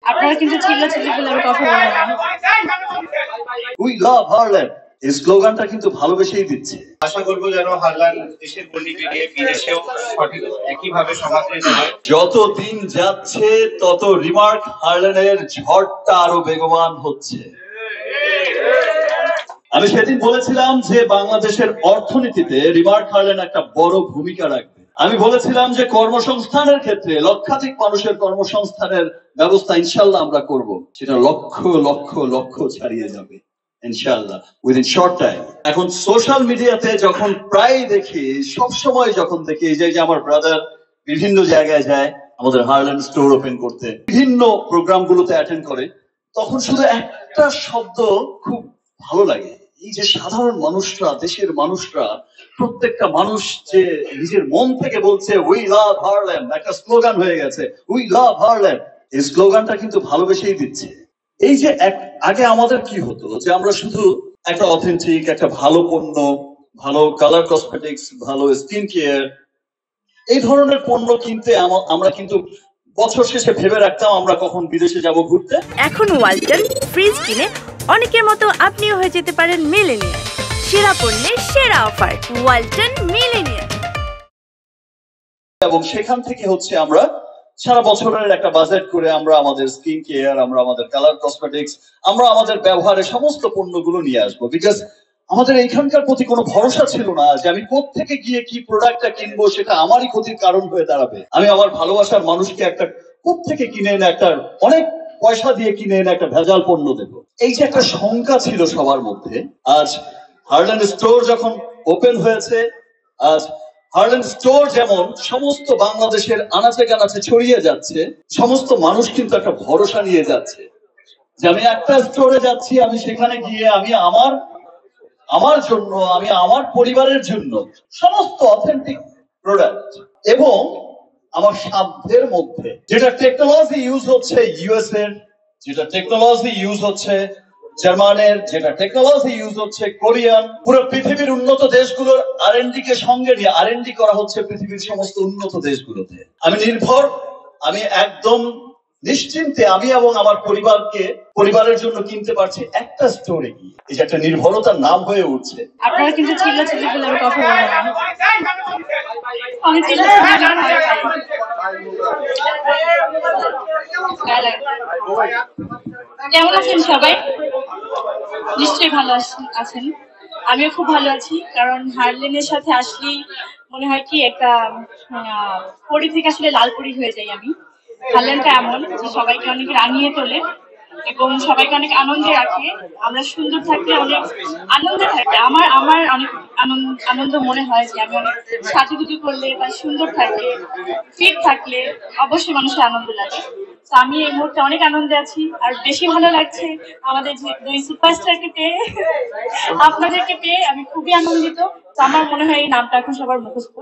আপনারা কিন্তু চিল্লাচিল্লি করলে আমি কথা বলবো না। উই লাভ হারল্যান্ড এই স্লোগানটা কিন্তু ভালোবেসেই দিচ্ছে। আশা করব যেন হারল্যান্ড দেশের গণ্ডি পেরিয়ে বিদেশেও সঠিক একইভাবে সমাদৃত হয়। যত দিন যাচ্ছে তত রিমার্ক হারল্যান্ডের ঝড়টা আরো বেগবান হচ্ছে। আমি সেদিন বলেছিলাম যে বাংলাদেশের অর্থনীতিতে রিমার্ক হারল্যান্ড একটা বড় ভূমিকা রাখবে। আমি বলেছিলাম যে কর্মসংস্থানের ক্ষেত্রে লক্ষাধিক মানুষের কর্মসংস্থানের ব্যবস্থা ইনশাল্লাহ আমরা করব, সেটা লক্ষ লক্ষ লক্ষ ছাড়িয়ে যাবে ইনশাল্লাহ উইদিন শর্ট টাইম। এখন সোশ্যাল মিডিয়াতে যখন প্রায় দেখি, সবসময় যখন দেখি যে আমার ব্রাদার বিভিন্ন জায়গায় যায় আমাদের হারল্যান্ড স্টোর ওপেন করতে, বিভিন্ন প্রোগ্রাম গুলোতে অ্যাটেন্ড করে, তখন শুধু একটা শব্দ খুব ভালো লাগে, এই যে সাধারণ মানুষরা, দেশের মানুষরা, প্রত্যেকটা মানুষ যে নিজের মন থেকে বলছে উই লাভ হারল্যান্ড, একটা স্লোগান হয়ে গেছে উই লাভ হারল্যান্ড। এই স্লোগানটা কিন্তু ভালোবেসেই দিচ্ছে। এই যে আগে আমাদের কি হতো যে আমরা শুধু একটা অথেন্টিক, একটা ভালো পণ্য, ভালো কালার কসমেটিক্স, ভালো স্কিন কেয়ার, এই ধরনের পণ্য কিনতে আমরা কিন্তু বছর শেষে ভেবে রাখতাম আমরা কখন বিদেশে যাব ঘুরতে। এখন ওয়ালটন ফ্রিজ কিনে অনেকের মতো আপনিও হয়ে যেতে পারেন মিলেনিয়ার। সেরা পণ্যের সেরা অফার, ওয়ালটন মিলেনিয়ার। এবং সেখান থেকে হচ্ছে আমরা সারা বছরের একটা বাজেট করে আমরা আমাদের স্কিন কেয়ার, আমরা আমাদের কালার কসমেটিক্স, আমরা আমাদের ব্যবহারের সমস্ত পণ্যগুলো নিয়ে আসবো। বিকজ আমাদের এইখানকার প্রতি কোনো ভরসা ছিল না যে আমি কোত্থেকে গিয়ে কি প্রোডাক্টটা কিনবো, সেটা আমারই ক্ষতির কারণ হয়ে দাঁড়াবে। আমি আমার ভালোবাসার মানুষকে একটা কোত্থেকে কিনে এনে, একটা অনেক পয়সা দিয়ে কিনে এনে একটা ভেজাল পণ্য দেবো, এই যে একটা শঙ্কা ছিল সবার মধ্যে। আজ হারল্যান্ড স্টোর যখন ওপেন হয়েছে, আজ হারল্যান্ড স্টোর যেমন সমস্ত বাংলাদেশের আনাচে কানাচে ছড়িয়ে যাচ্ছে, সমস্ত মানুষ কিন্তু একটা ভরসা নিয়ে যাচ্ছে যে আমি একটা স্টোরে যাচ্ছি, আমি সেখানে গিয়ে আমি আমার জন্য, আমি আমার পরিবারের জন্য সমস্ত অথেন্টিক প্রোডাক্ট এবং আমার সাধ্যের মধ্যে, যেটা টেকনোলজি ইউজ হচ্ছে ইউএস এর, যেটা টেকনোলজি ইউজ হচ্ছে জার্মানের, যেটা টেকনোলজি ইউজ হচ্ছে কোরিয়ান, পুরো পৃথিবীর উন্নত দেশগুলোর আর&ডি কে সঙ্গে নিয়ে আর&ডি করা হচ্ছে পৃথিবীর সমস্ত উন্নত দেশগুলোতে। আমি একদম নিশ্চিন্তে আমি এবং আমার পরিবারের জন্য কিনতে পারছি একটা স্টোরে গিয়ে। এই যে একটা নির্ভরতার নাম হয়ে উঠছে। আপনারা কিন্তু চিল্লাচিল্লি করলে আমি কথা বলবো না। আমি কেমন আছেন সবাই? নিশ্চয়ই ভালো আছেন। আমিও খুব ভালো আছি, কারণ হারল্যান্ডের সাথে আসলেই মনে হয় কি একটা পরি থেকে আসলে লালপরি হয়ে যাই আমি। হারল্যান্ডটা এমন যে সবাইকে অনেক রাঙিয়ে তোলে এবং সবাইকে অনেক আনন্দে রাখে। আমরা সুন্দর থাকলে অনেক আনন্দে থাকি। আমার অনেক আনন্দ মনে হয় যে আমি অনেক সাজুগুজু করলে বা সুন্দর থাকলে, ফিট থাকলে অবশ্যই মানুষের আনন্দ লাগে। তো আমি এই মুহূর্তে অনেক আনন্দে আছি, আর বেশি ভালো লাগছে আমাদের যে দুই সুপারস্টারকে পেয়ে, আপনাদেরকে পেয়ে আমি খুবই আনন্দিত। তো আমার মনে হয় এই নামটা এখন সবার মুখস্থ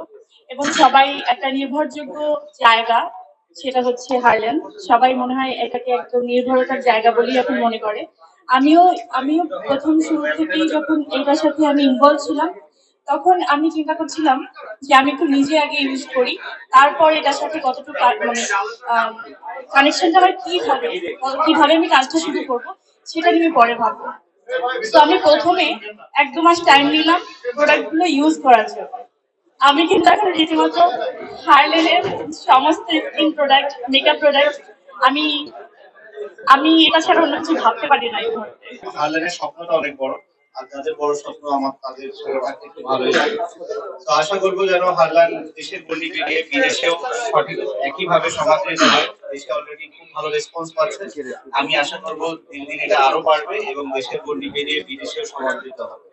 এবং সবাই একটা নির্ভরযোগ্য জায়গা, সেটা হচ্ছে হারল্যান্ড। সবাই মনে হয় এটাকে একদম নির্ভরতার জায়গা বলেই এখন মনে করে। আমিও প্রথম শুরু থেকেই যখন এইটার সাথে আমি ইনভলভ ছিলাম, তখন আমি চিন্তা করছিলাম যে আমি একটু নিজে আগে ইউজ করি, তারপর এটার সাথে কতটুকু মানে কানেকশনটা আমার কিভাবে আমি কাজটা শুরু করবো সেটা নিয়ে পরে ভাববো। তো আমি প্রথমে 1-2 মাস টাইম নিলাম প্রোডাক্ট গুলো ইউজ করার জন্য। আমি কিন্তু এখন রীতিমতো হারল্যান্ডের সমস্ত স্কিন প্রোডাক্ট, মেকআপ প্রোডাক্ট আমি এটা ছাড়া অন্য কিছু ভাবতে পারি না এই মুহূর্তে। হারল্যান্ডের স্বপ্নটা অনেক বড়, আর তাদের বড় স্বপ্ন তাদের সঙ্গে থাকতে একটু ভালোই লাগে। তো আশা করবো যেন হারল্যান্ড দেশের গণ্ডি পেরিয়ে বিদেশেও সঠিক একইভাবে সমাদৃত হয়। দেশে অলরেডি খুব ভালো রেসপন্স পাচ্ছে। আমি আশা করবো দিন দিন এটা আরো বাড়বে এবং দেশের গণ্ডি পেরিয়ে বিদেশেও সমাদৃত হবে।